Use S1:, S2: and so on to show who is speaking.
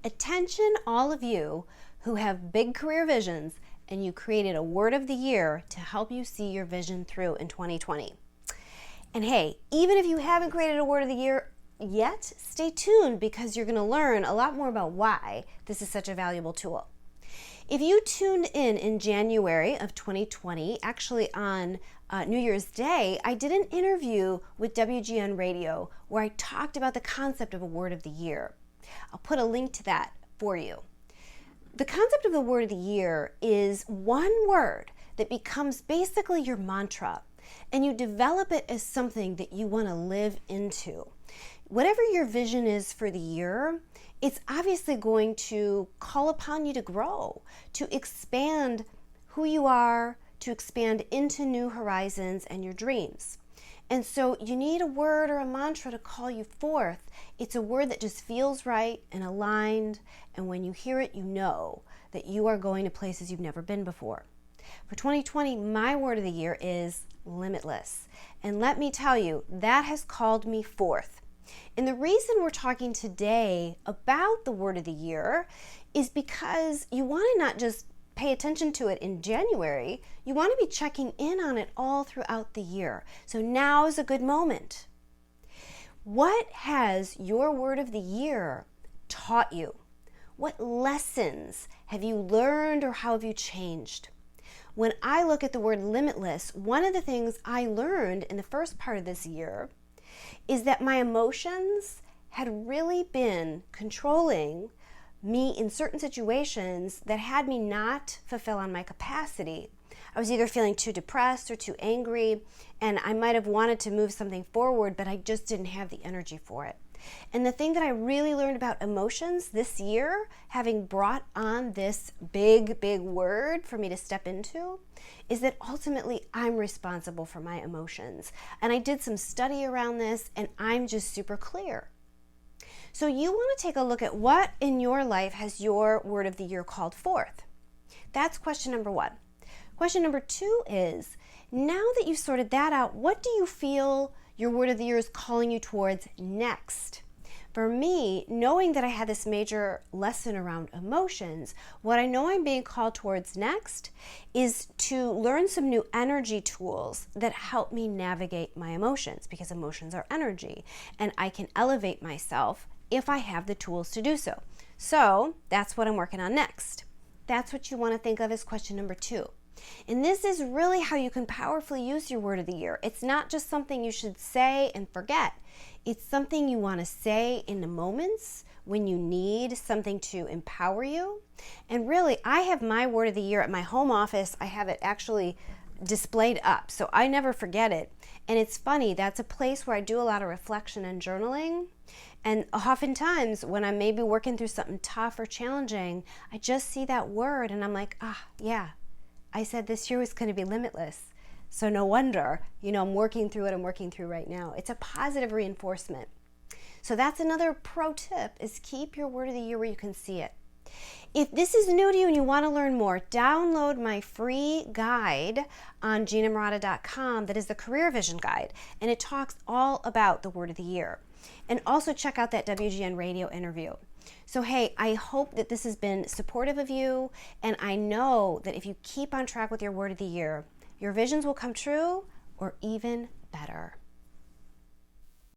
S1: Attention, all of you who have big career visions and you created a word of the year to help you see your vision through in 2020. And hey, even if you haven't created a word of the year yet, stay tuned because you're going to learn a lot more about why this is such a valuable tool. If you tuned in January of 2020, actually on New Year's Day, I did an interview with WGN Radio where I talked about the concept of a word of the year. I'll put a link to that for you. The concept of the word of the year is one word that becomes basically your mantra, and you develop it as something that you want to live into. Whatever your vision is for the year, it's obviously going to call upon you to grow, to expand who you are, to expand into new horizons and your dreams. And so you need a word or a mantra to call you forth. It's a word that just feels right and aligned, and when you hear it, you know that you are going to places you've never been before. For 2020, my word of the year is limitless. And let me tell you, that has called me forth. And the reason we're talking today about the word of the year is because you want to not just pay attention to it in January, you want to be checking in on it all throughout the year. So now is a good moment. What has your word of the year taught you? What lessons have you learned or how have you changed? When I look at the word limitless, one of the things I learned in the first part of this year is that my emotions had really been controlling me in certain situations that had me not fulfill on my capacity. I was either feeling too depressed or too angry, and I might have wanted to move something forward, but I just didn't have the energy for it. And the thing that I really learned about emotions this year, having brought on this big word for me to step into, is that ultimately I'm responsible for my emotions. And I did some study around this, and I'm just super clear. So you want to take a look at what in your life has your word of the year called forth. That's question number one. Question number two is, now that you've sorted that out, what do you feel your word of the year is calling you towards next? For me, knowing that I had this major lesson around emotions, what I know I'm being called towards next is to learn some new energy tools that help me navigate my emotions, because emotions are energy, and I can elevate myself if I have the tools to do so. So that's what I'm working on next. That's what you want to think of as question number two. And this is really how you can powerfully use your word of the year. It's not just something you should say and forget. It's something you want to say in the moments when you need something to empower you. And really, I have my word of the year at my home office. I have it actually displayed up, so I never forget it. And it's funny, that's a place where I do a lot of reflection and journaling. And oftentimes when I'm maybe working through something tough or challenging, I just see that word and I'm like, yeah, I said this year was going to be limitless. So no wonder, I'm working through what I'm working through right now. It's a positive reinforcement. So that's another pro tip, is keep your word of the year where you can see it. If this is new to you and you want to learn more, download my free guide on GinaMurata.com that is the Career Vision Guide, and it talks all about the word of the year. And also check out that WGN Radio interview. So hey, I hope that this has been supportive of you, and I know that if you keep on track with your word of the year, your visions will come true or even better.